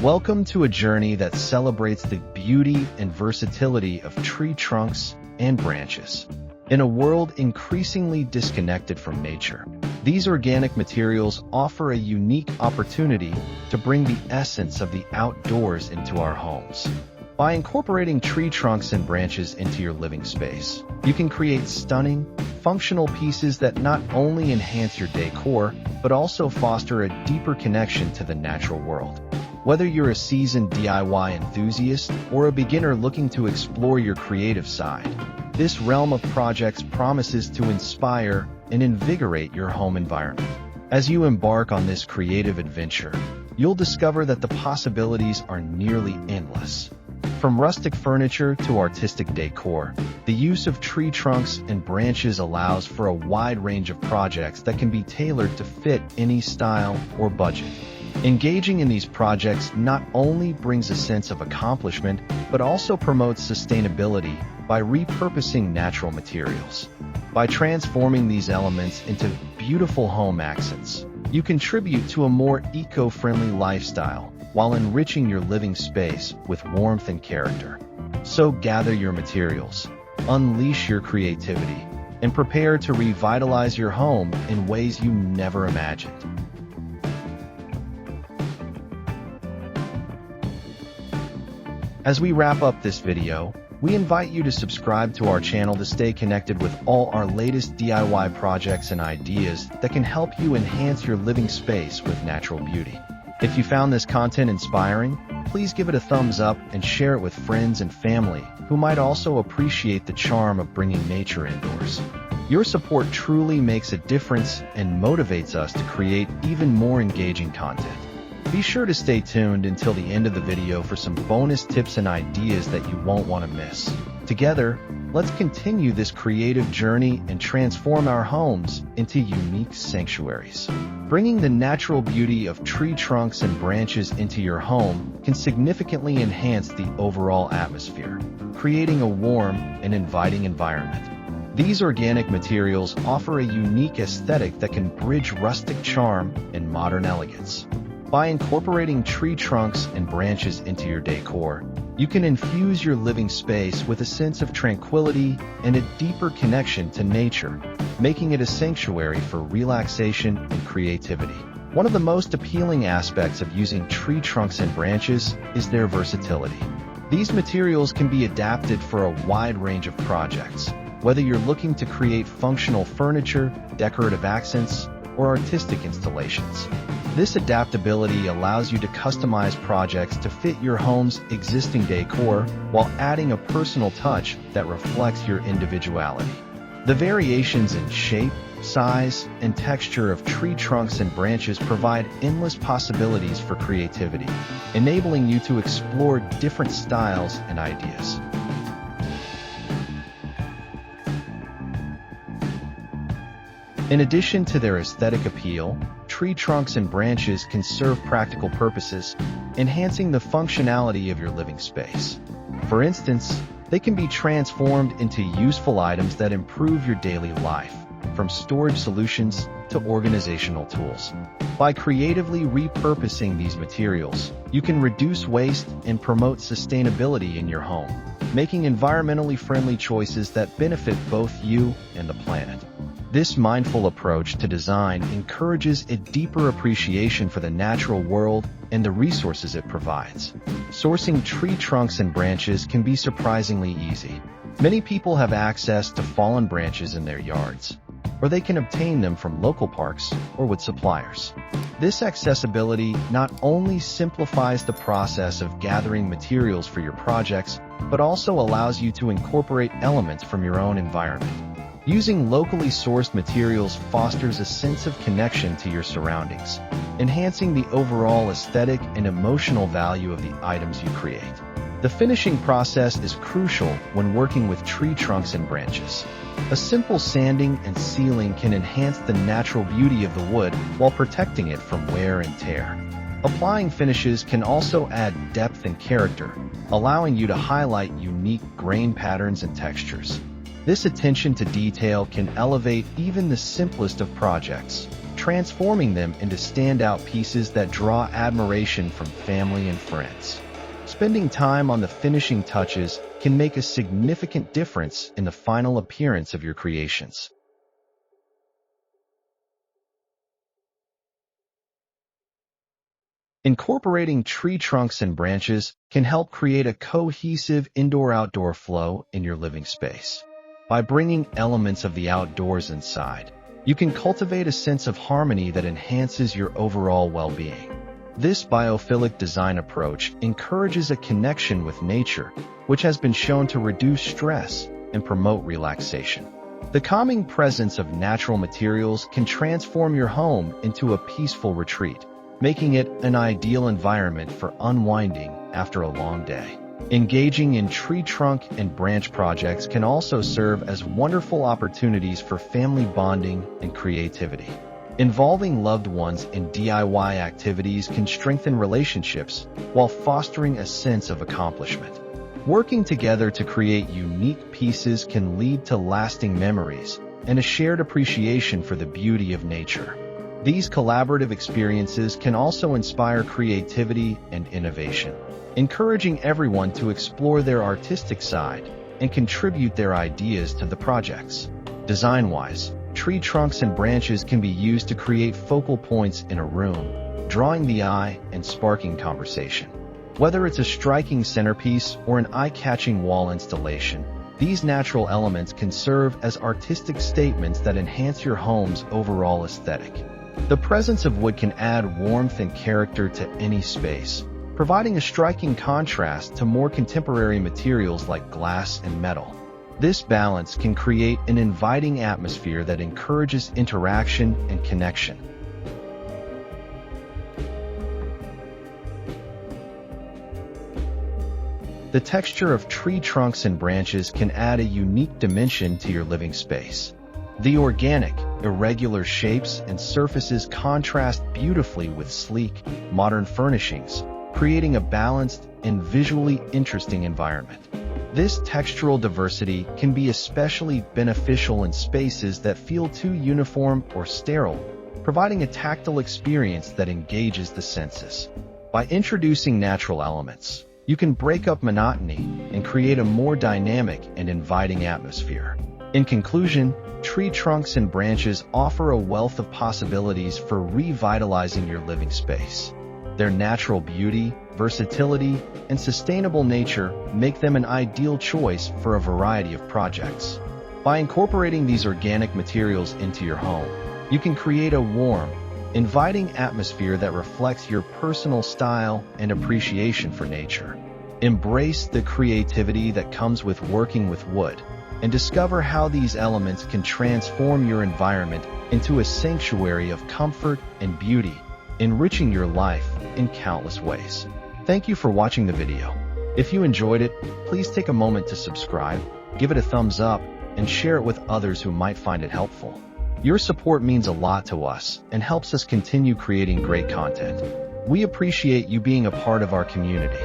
Welcome to a journey that celebrates the beauty and versatility of tree trunks and branches. In a world increasingly disconnected from nature, these organic materials offer a unique opportunity to bring the essence of the outdoors into our homes. By incorporating tree trunks and branches into your living space, you can create stunning, functional pieces that not only enhance your decor, but also foster a deeper connection to the natural world. Whether you're a seasoned DIY enthusiast or a beginner looking to explore your creative side, this realm of projects promises to inspire and invigorate your home environment. As you embark on this creative adventure, you'll discover that the possibilities are nearly endless. From rustic furniture to artistic decor, the use of tree trunks and branches allows for a wide range of projects that can be tailored to fit any style or budget. Engaging in these projects not only brings a sense of accomplishment, but also promotes sustainability by repurposing natural materials. By transforming these elements into beautiful home accents, you contribute to a more eco-friendly lifestyle while enriching your living space with warmth and character. So gather your materials, unleash your creativity, and prepare to revitalize your home in ways you never imagined. As we wrap up this video, we invite you to subscribe to our channel to stay connected with all our latest DIY projects and ideas that can help you enhance your living space with natural beauty. If you found this content inspiring, please give it a thumbs up and share it with friends and family who might also appreciate the charm of bringing nature indoors. Your support truly makes a difference and motivates us to create even more engaging content. Be sure to stay tuned until the end of the video for some bonus tips and ideas that you won't want to miss. Together, let's continue this creative journey and transform our homes into unique sanctuaries. Bringing the natural beauty of tree trunks and branches into your home can significantly enhance the overall atmosphere, creating a warm and inviting environment. These organic materials offer a unique aesthetic that can bridge rustic charm and modern elegance. By incorporating tree trunks and branches into your decor, you can infuse your living space with a sense of tranquility and a deeper connection to nature, making it a sanctuary for relaxation and creativity. One of the most appealing aspects of using tree trunks and branches is their versatility. These materials can be adapted for a wide range of projects, whether you're looking to create functional furniture, decorative accents, or artistic installations. This adaptability allows you to customize projects to fit your home's existing decor while adding a personal touch that reflects your individuality. The variations in shape, size, and texture of tree trunks and branches provide endless possibilities for creativity, enabling you to explore different styles and ideas. In addition to their aesthetic appeal, tree trunks and branches can serve practical purposes, enhancing the functionality of your living space. For instance, they can be transformed into useful items that improve your daily life, from storage solutions to organizational tools. By creatively repurposing these materials, you can reduce waste and promote sustainability in your home, making environmentally friendly choices that benefit both you and the planet. This mindful approach to design encourages a deeper appreciation for the natural world and the resources it provides. Sourcing tree trunks and branches can be surprisingly easy. Many people have access to fallen branches in their yards, or they can obtain them from local parks or wood suppliers. This accessibility not only simplifies the process of gathering materials for your projects, but also allows you to incorporate elements from your own environment. Using locally sourced materials fosters a sense of connection to your surroundings, enhancing the overall aesthetic and emotional value of the items you create. The finishing process is crucial when working with tree trunks and branches. A simple sanding and sealing can enhance the natural beauty of the wood while protecting it from wear and tear. Applying finishes can also add depth and character, allowing you to highlight unique grain patterns and textures. This attention to detail can elevate even the simplest of projects, transforming them into standout pieces that draw admiration from family and friends. Spending time on the finishing touches can make a significant difference in the final appearance of your creations. Incorporating tree trunks and branches can help create a cohesive indoor-outdoor flow in your living space. By bringing elements of the outdoors inside, you can cultivate a sense of harmony that enhances your overall well-being. This biophilic design approach encourages a connection with nature, which has been shown to reduce stress and promote relaxation. The calming presence of natural materials can transform your home into a peaceful retreat, making it an ideal environment for unwinding after a long day. Engaging in tree trunk and branch projects can also serve as wonderful opportunities for family bonding and creativity. Involving loved ones in DIY activities can strengthen relationships while fostering a sense of accomplishment. Working together to create unique pieces can lead to lasting memories and a shared appreciation for the beauty of nature. These collaborative experiences can also inspire creativity and innovation, encouraging everyone to explore their artistic side and contribute their ideas to the projects. Design-wise, tree trunks and branches can be used to create focal points in a room, drawing the eye and sparking conversation. Whether it's a striking centerpiece or an eye-catching wall installation, these natural elements can serve as artistic statements that enhance your home's overall aesthetic. The presence of wood can add warmth and character to any space, providing a striking contrast to more contemporary materials like glass and metal. This balance can create an inviting atmosphere that encourages interaction and connection. The texture of tree trunks and branches can add a unique dimension to your living space. The organic, irregular shapes and surfaces contrast beautifully with sleek, modern furnishings, creating a balanced and visually interesting environment. This textural diversity can be especially beneficial in spaces that feel too uniform or sterile, providing a tactile experience that engages the senses. By introducing natural elements, you can break up monotony and create a more dynamic and inviting atmosphere. In conclusion, tree trunks and branches offer a wealth of possibilities for revitalizing your living space. Their natural beauty, versatility, and sustainable nature make them an ideal choice for a variety of projects. By incorporating these organic materials into your home, you can create a warm, inviting atmosphere that reflects your personal style and appreciation for nature. Embrace the creativity that comes with working with wood, and discover how these elements can transform your environment into a sanctuary of comfort and beauty, enriching your life in countless ways. Thank you for watching the video. If you enjoyed it, please take a moment to subscribe, give it a thumbs up, and share it with others who might find it helpful. Your support means a lot to us and helps us continue creating great content. We appreciate you being a part of our community.